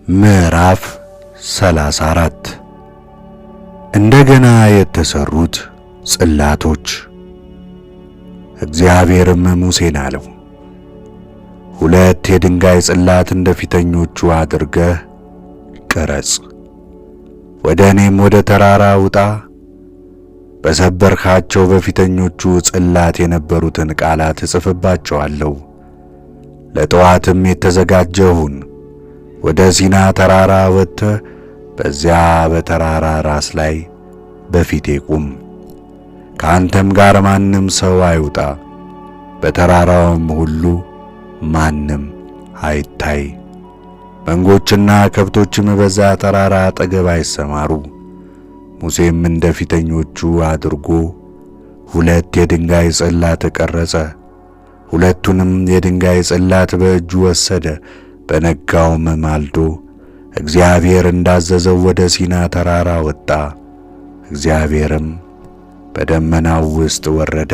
ምዕራፍ 34 እንደገና የተሰሩት ጽላቶች። እግዚአብሔርም ሙሴን አለው፣ 2 የድንጋይ ጽላት እንደፊተኞቹ አድርገህ ቅረጽ፣ ወደ እኔም ወደ ተራራ ውጣ። በሰበርካቸው በፊተኞቹ ጽላት የነበሩትን ቃላት እጽፍባቸዋለሁ። ለጠዋትም የተዘጋጀሁን ወደ ሲና ተራራ ወጥተህ በዚያ በተራራ ራስ ላይ በፊቴ ቁም። ከአንተም ጋር ማንም ሰው አይውጣ፣ በተራራውም ሁሉ ማንም አይታይ። መንጎችና ከብቶችም በዛ ተራራ አጠገብ አይሰማሩ። ሙሴም እንደ ፊተኞቹ አድርጎ 2 የድንጋይ ጽላት ቀረጸ። 2ቱንም የድንጋይ ጽላት በእጁ ወሰደ። በነጋውም ማልዶ እግዚአብሔር እንዳዘዘው ወደ ሲና ተራራ ወጣ። እግዚአብሔርም በደመናው ውስጥ ወረደ፣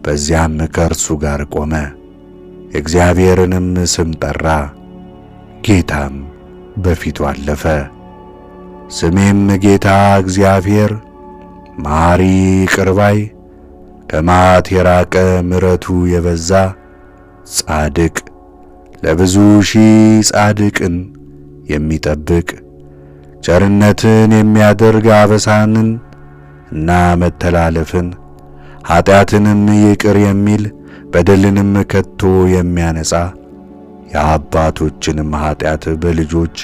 በዚያም ከእርሱ ጋር ቆመ። የእግዚአብሔርንም ስም ጠራ። ጌታም በፊቱ አለፈ። ስሜም ጌታ እግዚአብሔር መሐሪ ይቅር ባይ፣ ከመዓት የራቀ ምሕረቱ የበዛ ጻድቅ፣ ለብዙ ሺህ ጻድቅን የሚጠብቅ፣ ቸርነትን የሚያደርግ፣ አበሳንን እና መተላለፍን ኀጢአትንም ይቅር የሚል፣ በደልንም ከቶ የሚያነጻ፣ የአባቶችንም ኀጢአት በልጆች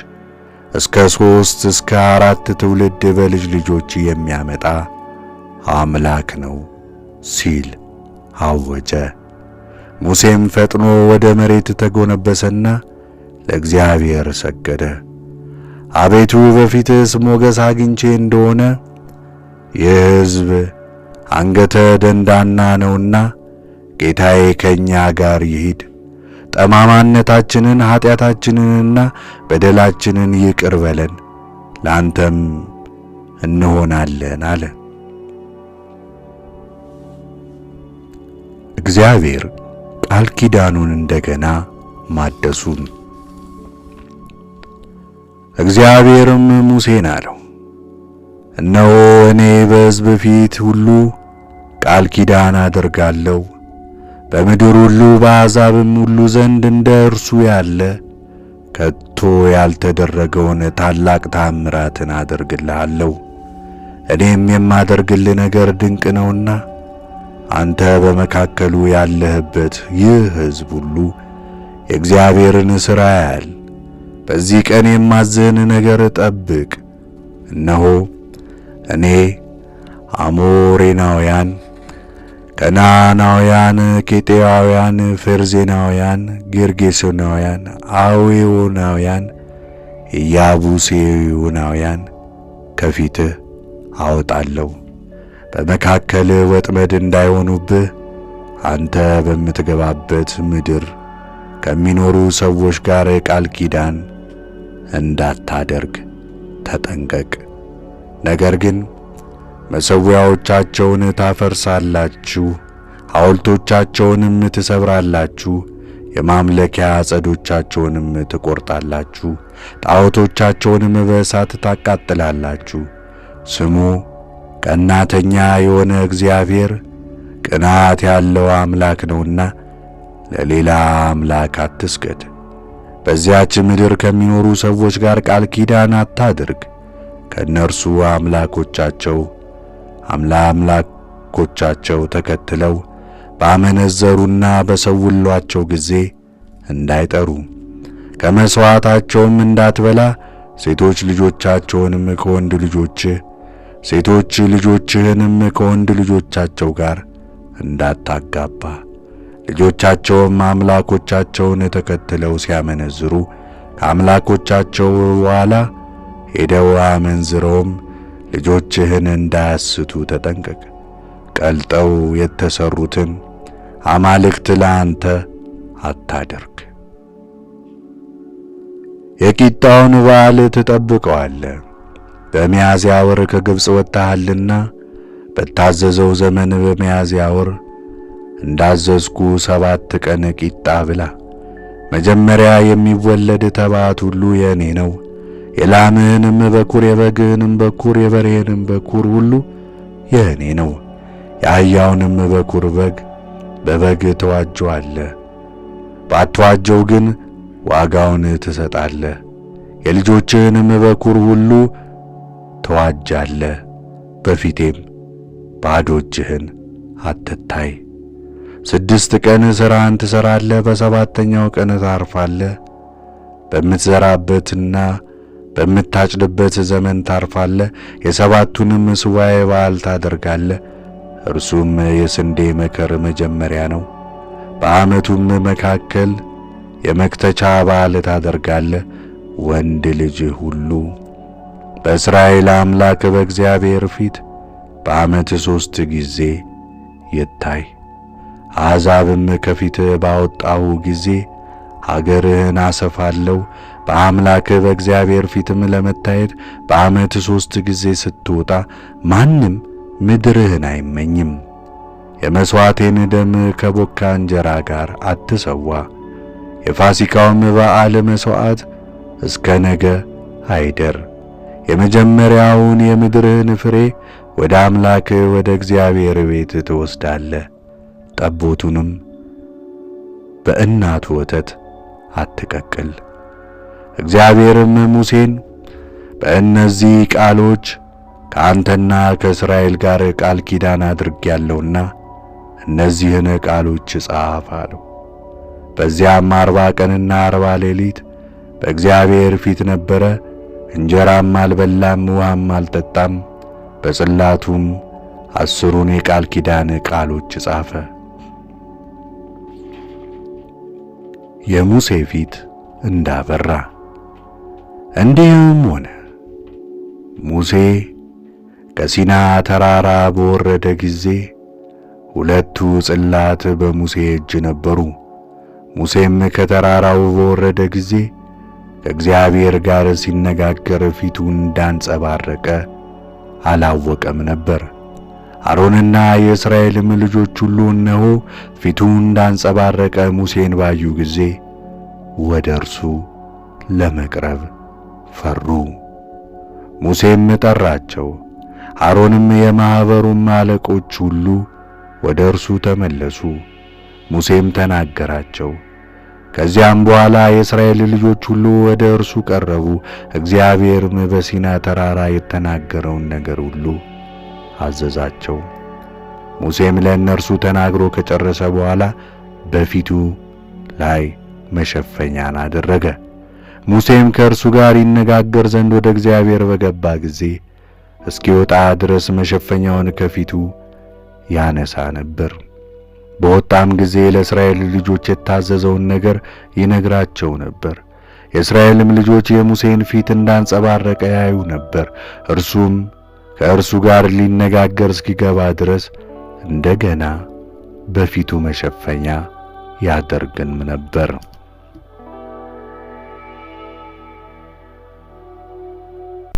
እስከ 3 እስከ 4 ትውልድ በልጅ ልጆች የሚያመጣ አምላክ ነው ሲል አወጀ። ሙሴም ፈጥኖ ወደ መሬት ተጎነበሰና ለእግዚአብሔር ሰገደ። አቤቱ በፊትስ ሞገስ አግኝቼ እንደሆነ ይህ ሕዝብ አንገተ ደንዳና ነውና ጌታዬ ከእኛ ጋር ይሂድ፣ ጠማማነታችንን ኀጢአታችንንና በደላችንን ይቅር በለን፣ ለአንተም እንሆናለን አለ። እግዚአብሔር ቃል ኪዳኑን እንደገና ማደሱን። እግዚአብሔርም ሙሴን አለው፣ እነሆ እኔ በሕዝብ ፊት ሁሉ ቃል ኪዳን አደርጋለሁ፣ በምድር ሁሉ በአሕዛብም ሁሉ ዘንድ እንደ እርሱ ያለ ከቶ ያልተደረገውን ታላቅ ታምራትን አደርግልሃለሁ። እኔም የማደርግልህ ነገር ድንቅ ነውና አንተ በመካከሉ ያለህበት ይህ ሕዝብ ሁሉ የእግዚአብሔርን ሥራ ያያል። በዚህ ቀን የማዝህን ነገር ጠብቅ። እነሆ እኔ አሞሬናውያን፣ ከነዓናውያን፣ ኬጢያውያን፣ ፌርዜናውያን፣ ጌርጌሶናውያን፣ አዌዎናውያን፣ ኢያቡሴዮናውያን ከፊትህ አወጣለሁ። በመካከል ወጥመድ እንዳይሆኑብህ አንተ በምትገባበት ምድር ከሚኖሩ ሰዎች ጋር ቃል ኪዳን እንዳታደርግ ተጠንቀቅ። ነገር ግን መሠዊያዎቻቸውን ታፈርሳላችሁ፣ ሐውልቶቻቸውንም ትሰብራላችሁ፣ የማምለኪያ ዐፀዶቻቸውንም ትቈርጣላችሁ፣ ጣዖቶቻቸውንም በእሳት ታቃጥላላችሁ። ስሙ ቀናተኛ የሆነ እግዚአብሔር ቅንዓት ያለው አምላክ ነውና ለሌላ አምላክ አትስገድ። በዚያች ምድር ከሚኖሩ ሰዎች ጋር ቃል ኪዳን አታድርግ። ከእነርሱ አምላኮቻቸው ተከትለው ባመነዘሩና በሰውሏቸው ጊዜ እንዳይጠሩ፣ ከመሥዋዕታቸውም እንዳትበላ፣ ሴቶች ልጆቻቸውንም ከወንድ ልጆችህ፣ ሴቶች ልጆችህንም ከወንድ ልጆቻቸው ጋር እንዳታጋባ። ልጆቻቸውም አምላኮቻቸውን ተከትለው ሲያመነዝሩ ከአምላኮቻቸው በኋላ ሄደው አመንዝረውም ልጆችህን እንዳያስቱ ተጠንቀቅ። ቀልጠው የተሰሩትን አማልክት ለአንተ አታደርግ። የቂጣውን በዓል ትጠብቀዋለህ። በሚያዝያ ወር ከግብፅ ወጥተሃልና በታዘዘው ዘመን በሚያዝያ ወር እንዳዘዝኩ 7 ቀን ቂጣ ብላ። መጀመሪያ የሚወለድ ተባት ሁሉ የእኔ ነው። የላምህንም በኩር፣ የበግህንም በኩር፣ የበሬህንም በኩር ሁሉ የእኔ ነው። የአህያውንም በኩር በግ በበግ ተዋጀዋለህ፣ ባትዋጀው ግን ዋጋውን ትሰጣለህ። የልጆችህንም በኩር ሁሉ ተዋጃለህ። በፊቴም ባዶ እጅህን አትታይ። 6 ቀን ሥራህን ትሠራለህ፣ በሰባተኛው ቀን ታርፋለህ። በምትዘራበትና በምታጭድበት ዘመን ታርፋለህ። የሰባቱንም ሱባዔ በዓል ታደርጋለህ። እርሱም የስንዴ መከር መጀመሪያ ነው። በዓመቱም መካከል የመክተቻ በዓል ታደርጋለህ። ወንድ ልጅ ሁሉ በእስራኤል አምላክ በእግዚአብሔር ፊት በዓመት 3 ጊዜ ይታይ። አሕዛብም ከፊት ባወጣሁ ጊዜ አገርህን አሰፋለሁ። በአምላክህ በእግዚአብሔር ፊትም ለመታየት በዓመት 3 ጊዜ ስትወጣ ማንም ምድርህን አይመኝም። የመሥዋዕቴን ደም ከቦካ እንጀራ ጋር አትሰዋ። የፋሲካውም በዓል መሥዋዕት እስከ ነገ አይደር። የመጀመሪያውን የምድርህን ፍሬ ወደ አምላክህ ወደ እግዚአብሔር ቤት ትወስዳለህ። ጠቦቱንም በእናቱ ወተት አትቀቅል። እግዚአብሔርም ሙሴን በእነዚህ ቃሎች ከአንተና ከእስራኤል ጋር ቃል ኪዳን አድርጌያለሁና እነዚህን ቃሎች ጻፍ አለው። በዚያም 40 ቀንና 40 ሌሊት በእግዚአብሔር ፊት ነበረ። እንጀራም አልበላም፣ ውሃም አልጠጣም። በጽላቱም 10ሩን የቃል ኪዳን ቃሎች ጻፈ። የሙሴ ፊት እንዳበራ። እንዲህም ሆነ፣ ሙሴ ከሲና ተራራ በወረደ ጊዜ 2 ጽላት በሙሴ እጅ ነበሩ። ሙሴም ከተራራው በወረደ ጊዜ ከእግዚአብሔር ጋር ሲነጋገር ፊቱ እንዳንጸባረቀ አላወቀም ነበር። አሮንና የእስራኤልም ልጆች ሁሉ እነሆ ፊቱ እንዳንጸባረቀ ሙሴን ባዩ ጊዜ ወደ እርሱ ለመቅረብ ፈሩ። ሙሴም ጠራቸው። አሮንም የማኅበሩም አለቆች ሁሉ ወደ እርሱ ተመለሱ። ሙሴም ተናገራቸው። ከዚያም በኋላ የእስራኤል ልጆች ሁሉ ወደ እርሱ ቀረቡ። እግዚአብሔርም በሲና ተራራ የተናገረውን ነገር ሁሉ አዘዛቸው። ሙሴም ለእነርሱ ተናግሮ ከጨረሰ በኋላ በፊቱ ላይ መሸፈኛን አደረገ። ሙሴም ከእርሱ ጋር ይነጋገር ዘንድ ወደ እግዚአብሔር በገባ ጊዜ እስኪወጣ ድረስ መሸፈኛውን ከፊቱ ያነሳ ነበር። በወጣም ጊዜ ለእስራኤል ልጆች የታዘዘውን ነገር ይነግራቸው ነበር። የእስራኤልም ልጆች የሙሴን ፊት እንዳንጸባረቀ ያዩ ነበር። እርሱም ከእርሱ ጋር ሊነጋገር እስኪገባ ድረስ እንደገና በፊቱ መሸፈኛ ያደርግም ነበር።